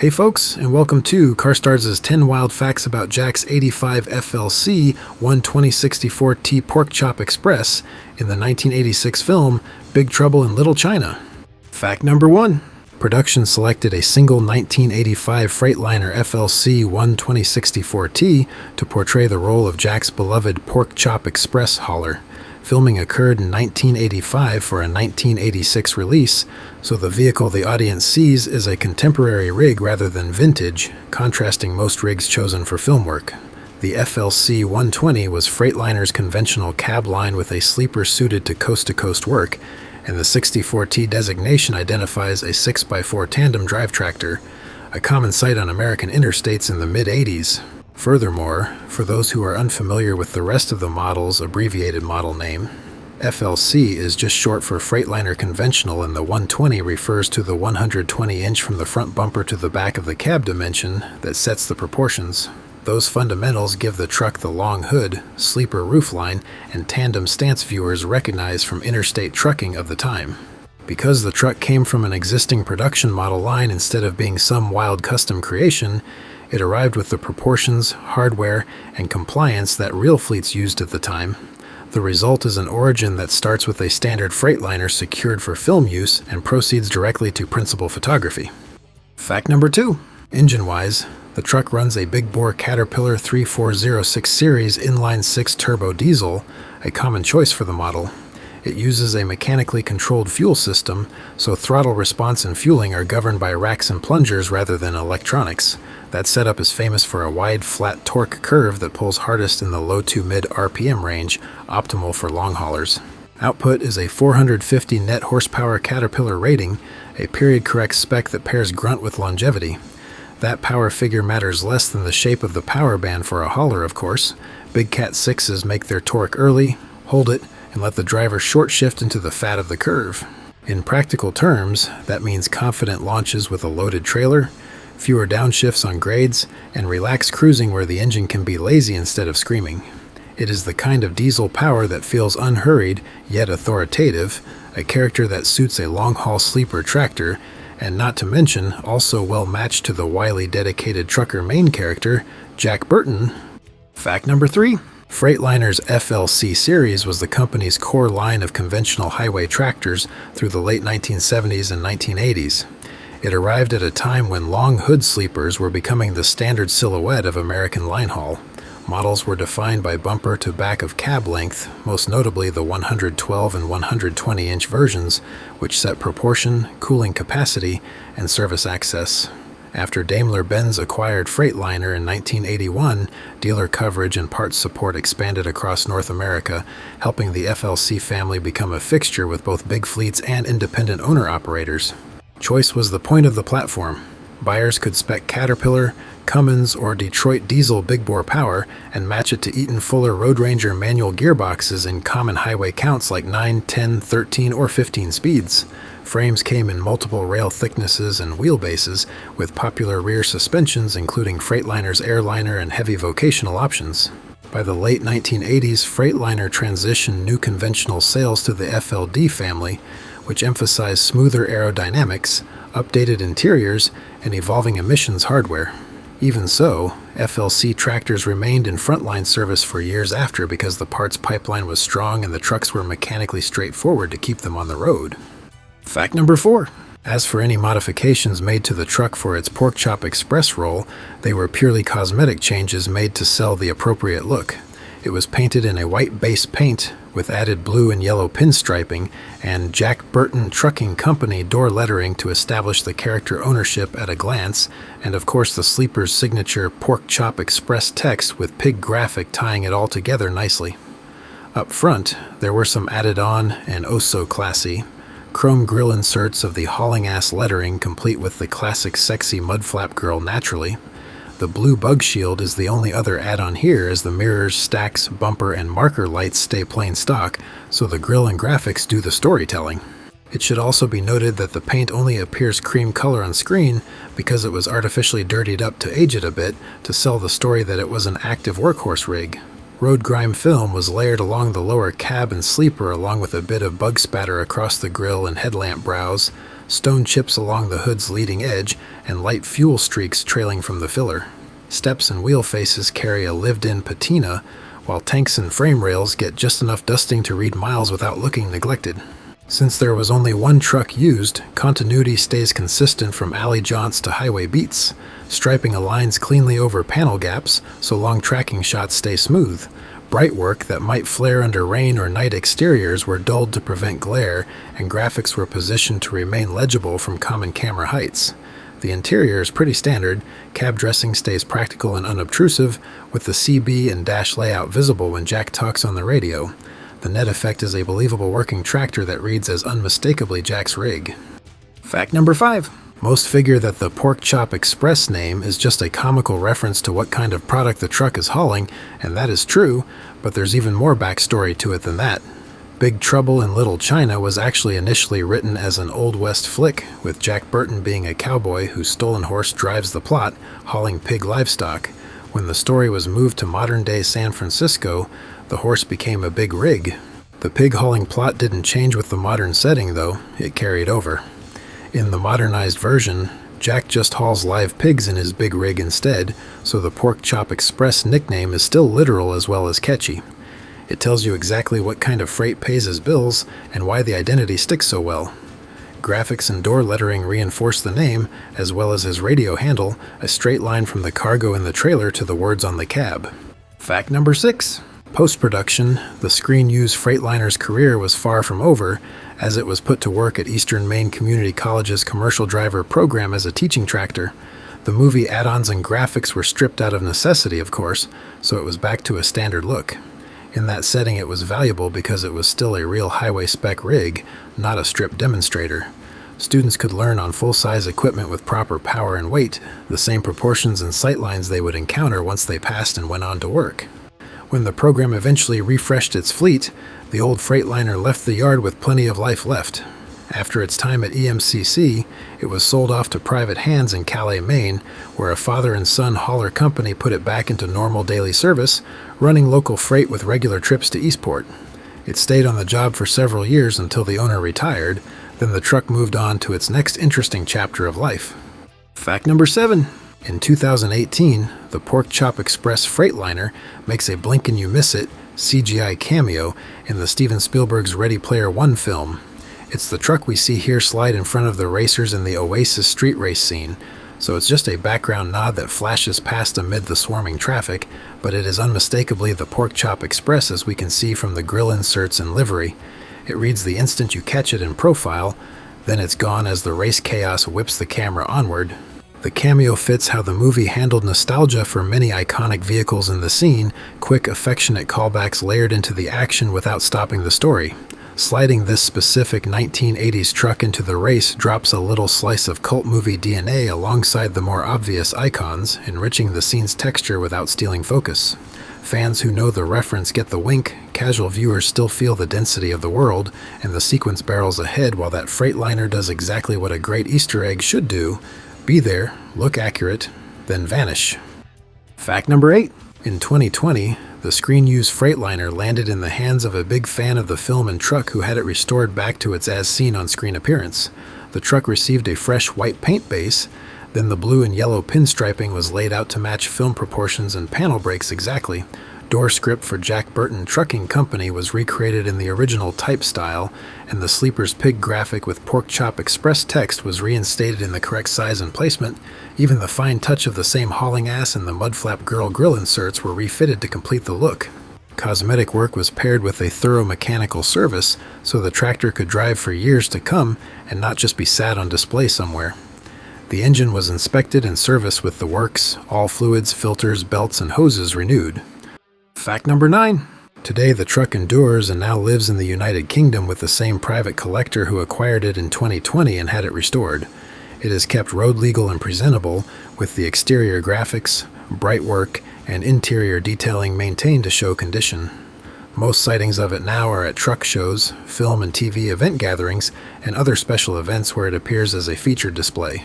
Hey folks, and welcome to CarStarz' 10 Wild Facts About Jack's 85 FLC 12064T Pork Chop Express in the 1986 film Big Trouble in Little China. Fact number 1. Production selected a single 1985 Freightliner FLC 12064T to portray the role of Jack's beloved Pork Chop Express hauler. Filming occurred in 1985 for a 1986 release, so the vehicle the audience sees is a contemporary rig rather than vintage, contrasting most rigs chosen for film work. The FLC 120 was Freightliner's conventional cab line with a sleeper suited to coast-to-coast work, and the 64T designation identifies a 6x4 tandem drive tractor, a common sight on American interstates in the mid-80s. Furthermore, for those who are unfamiliar with the rest of the model's abbreviated model name, FLC is just short for Freightliner Conventional, and the 120 refers to the 120-inch from the front bumper to the back of the cab dimension that sets the proportions. Those fundamentals give the truck the long hood, sleeper roofline, and tandem stance viewers recognized from interstate trucking of the time. Because the truck came from an existing production model line instead of being some wild custom creation, it arrived with the proportions, hardware, and compliance that real fleets used at the time. The result is an origin that starts with a standard Freightliner secured for film use and proceeds directly to principal photography. Fact number 2. Engine-wise, the truck runs a big-bore Caterpillar 3406 series inline-6 turbo diesel, a common choice for the model. It uses a mechanically controlled fuel system, so throttle response and fueling are governed by racks and plungers rather than electronics. That setup is famous for a wide, flat torque curve that pulls hardest in the low to mid RPM range, optimal for long haulers. Output is a 450 net horsepower Caterpillar rating, a period-correct spec that pairs grunt with longevity. That power figure matters less than the shape of the power band for a hauler, of course. Big Cat 6s make their torque early, hold it, and let the driver short shift into the fat of the curve. In practical terms, that means confident launches with a loaded trailer, fewer downshifts on grades, and relaxed cruising where the engine can be lazy instead of screaming. It is the kind of diesel power that feels unhurried yet authoritative, a character that suits a long-haul sleeper tractor, and not to mention also well matched to the wily dedicated trucker main character, Jack Burton. Fact number 3. Freightliner's FLC series was the company's core line of conventional highway tractors through the late 1970s and 1980s. It arrived at a time when long hood sleepers were becoming the standard silhouette of American line haul. Models were defined by bumper to back of cab length, most notably the 112 and 120-inch versions, which set proportion, cooling capacity, and service access. After Daimler-Benz acquired Freightliner in 1981, dealer coverage and parts support expanded across North America, helping the FLC family become a fixture with both big fleets and independent owner-operators. Choice was the point of the platform. Buyers could spec Caterpillar, Cummins, or Detroit diesel big-bore power and match it to Eaton Fuller Road Ranger manual gearboxes in common highway counts like 9, 10, 13, or 15 speeds. Frames came in multiple rail thicknesses and wheelbases, with popular rear suspensions including Freightliner's Airliner and heavy vocational options. By the late 1980s, Freightliner transitioned new conventional sales to the FLD family, which emphasized smoother aerodynamics, updated interiors, and evolving emissions hardware. Even so, FLC tractors remained in frontline service for years after because the parts pipeline was strong and the trucks were mechanically straightforward to keep them on the road. Fact number 4. As for any modifications made to the truck for its Pork Chop Express role, they were purely cosmetic changes made to sell the appropriate look. It was painted in a white base paint with added blue and yellow pinstriping and Jack Burton Trucking Company door lettering to establish the character ownership at a glance, and of course the sleeper's signature Pork Chop Express text with pig graphic tying it all together nicely. Up front, there were some added on and oh so classy chrome grille inserts of the hauling ass lettering complete with the classic sexy mudflap girl naturally. The blue bug shield is the only other add-on here, as the mirrors, stacks, bumper, and marker lights stay plain stock, so the grille and graphics do the storytelling. It should also be noted that the paint only appears cream color on screen because it was artificially dirtied up to age it a bit to sell the story that it was an active workhorse rig. Road grime film was layered along the lower cab and sleeper along with a bit of bug spatter across the grille and headlamp brows, stone chips along the hood's leading edge, and light fuel streaks trailing from the filler. Steps and wheel faces carry a lived-in patina, while tanks and frame rails get just enough dusting to read miles without looking neglected. Since there was only one truck used, continuity stays consistent from alley jaunts to highway beats. Striping aligns cleanly over panel gaps, so long tracking shots stay smooth. Bright work that might flare under rain or night exteriors were dulled to prevent glare, and graphics were positioned to remain legible from common camera heights. The interior is pretty standard. Cab dressing stays practical and unobtrusive, with the CB and dash layout visible when Jack talks on the radio. The net effect is a believable working tractor that reads as unmistakably Jack's rig. Fact number 5. Most figure that the Pork Chop Express name is just a comical reference to what kind of product the truck is hauling, and that is true, but there's even more backstory to it than that. Big Trouble in Little China was actually initially written as an Old West flick, with Jack Burton being a cowboy whose stolen horse drives the plot, hauling pig livestock. When the story was moved to modern-day San Francisco, the horse became a big rig. The pig hauling plot didn't change with the modern setting, though. It carried over. In the modernized version, Jack just hauls live pigs in his big rig instead, so the Pork Chop Express nickname is still literal as well as catchy. It tells you exactly what kind of freight pays his bills and why the identity sticks so well. Graphics and door lettering reinforce the name, as well as his radio handle, a straight line from the cargo in the trailer to the words on the cab. Fact number 6. Post-production, the Screen Use Freightliner's career was far from over, as it was put to work at Eastern Maine Community College's commercial driver program as a teaching tractor. The movie add-ons and graphics were stripped out of necessity, of course, so it was back to a standard look. In that setting, it was valuable because it was still a real highway spec rig, not a stripped demonstrator. Students could learn on full-size equipment with proper power and weight, the same proportions and sightlines they would encounter once they passed and went on to work. When the program eventually refreshed its fleet, the old Freightliner left the yard with plenty of life left. After its time at EMCC, it was sold off to private hands in Calais, Maine, where a father and son hauler company put it back into normal daily service, running local freight with regular trips to Eastport. It stayed on the job for several years until the owner retired, then the truck moved on to its next interesting chapter of life. Fact number 7. In 2018, the Pork Chop Express Freightliner makes a blink-and-you-miss-it CGI cameo in the Steven Spielberg's Ready Player One film. It's the truck we see here slide in front of the racers in the Oasis street race scene, so it's just a background nod that flashes past amid the swarming traffic, but it is unmistakably the Pork Chop Express as we can see from the grille inserts and livery. It reads the instant you catch it in profile, then it's gone as the race chaos whips the camera onward. The cameo fits how the movie handled nostalgia for many iconic vehicles in the scene, quick, affectionate callbacks layered into the action without stopping the story. Sliding this specific 1980s truck into the race drops a little slice of cult movie DNA alongside the more obvious icons, enriching the scene's texture without stealing focus. Fans who know the reference get the wink, casual viewers still feel the density of the world, and the sequence barrels ahead while that Freightliner does exactly what a great Easter egg should do: be there, look accurate, then vanish. Fact number 8. In 2020, the Screen Use Freightliner landed in the hands of a big fan of the film and truck who had it restored back to its as-seen on-screen appearance. The truck received a fresh white paint base, then the blue and yellow pinstriping was laid out to match film proportions and panel breaks exactly. Door script for Jack Burton Trucking Company was recreated in the original type style, and the Sleeper's Pig graphic with Pork Chop Express text was reinstated in the correct size and placement. Even the fine touch of the same hauling ass and the mudflap girl grill inserts were refitted to complete the look. Cosmetic work was paired with a thorough mechanical service, so the tractor could drive for years to come and not just be sat on display somewhere. The engine was inspected and serviced with the works, all fluids, filters, belts, and hoses renewed. Fact number 9. Today the truck endures and now lives in the United Kingdom with the same private collector who acquired it in 2020 and had it restored. It is kept road legal and presentable, with the exterior graphics, bright work, and interior detailing maintained to show condition. Most sightings of it now are at truck shows, film and TV event gatherings, and other special events where it appears as a featured display.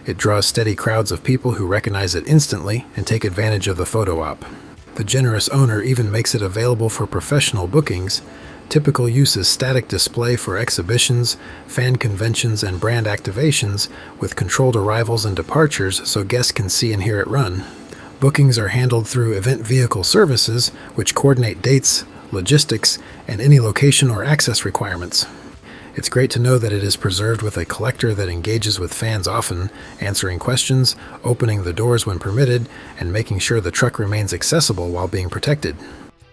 It draws steady crowds of people who recognize it instantly and take advantage of the photo op. The generous owner even makes it available for professional bookings. Typical use is static display for exhibitions, fan conventions, and brand activations, with controlled arrivals and departures so guests can see and hear it run. Bookings are handled through event vehicle services, which coordinate dates, logistics, and any location or access requirements. It's great to know that it is preserved with a collector that engages with fans often, answering questions, opening the doors when permitted, and making sure the truck remains accessible while being protected.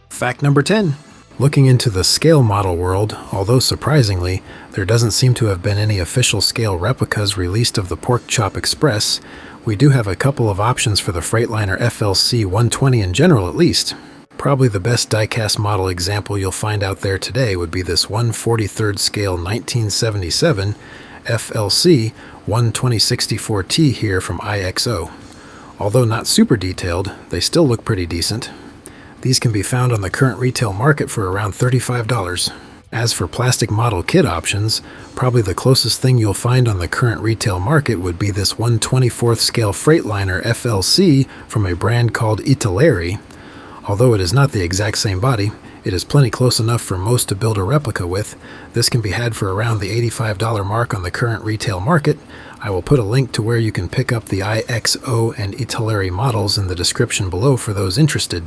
Fact number 10. Looking into the scale model world, although surprisingly, there doesn't seem to have been any official scale replicas released of the Pork Chop Express, we do have a couple of options for the Freightliner FLC 120 in general at least. Probably the best diecast model example you'll find out there today would be this 1/43rd scale 1977 FLC 12064T here from IXO. Although not super detailed, they still look pretty decent. These can be found on the current retail market for around $35. As for plastic model kit options, probably the closest thing you'll find on the current retail market would be this 1/24th scale Freightliner FLC from a brand called Italeri. Although it is not the exact same body, it is plenty close enough for most to build a replica with. This can be had for around the $85 mark on the current retail market. I will put a link to where you can pick up the IXO and Italeri models in the description below for those interested.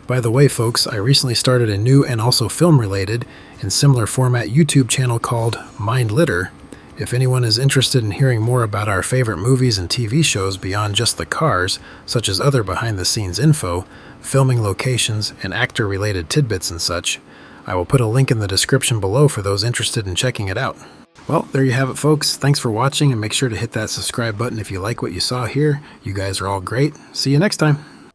By the way, folks, I recently started a new and also film-related and similar format YouTube channel called Mind Litter. If anyone is interested in hearing more about our favorite movies and TV shows beyond just the cars, such as other behind-the-scenes info, filming locations, and actor-related tidbits and such, I will put a link in the description below for those interested in checking it out. Well, there you have it, folks. Thanks for watching, and make sure to hit that subscribe button if you like what you saw here. You guys are all great. See you next time.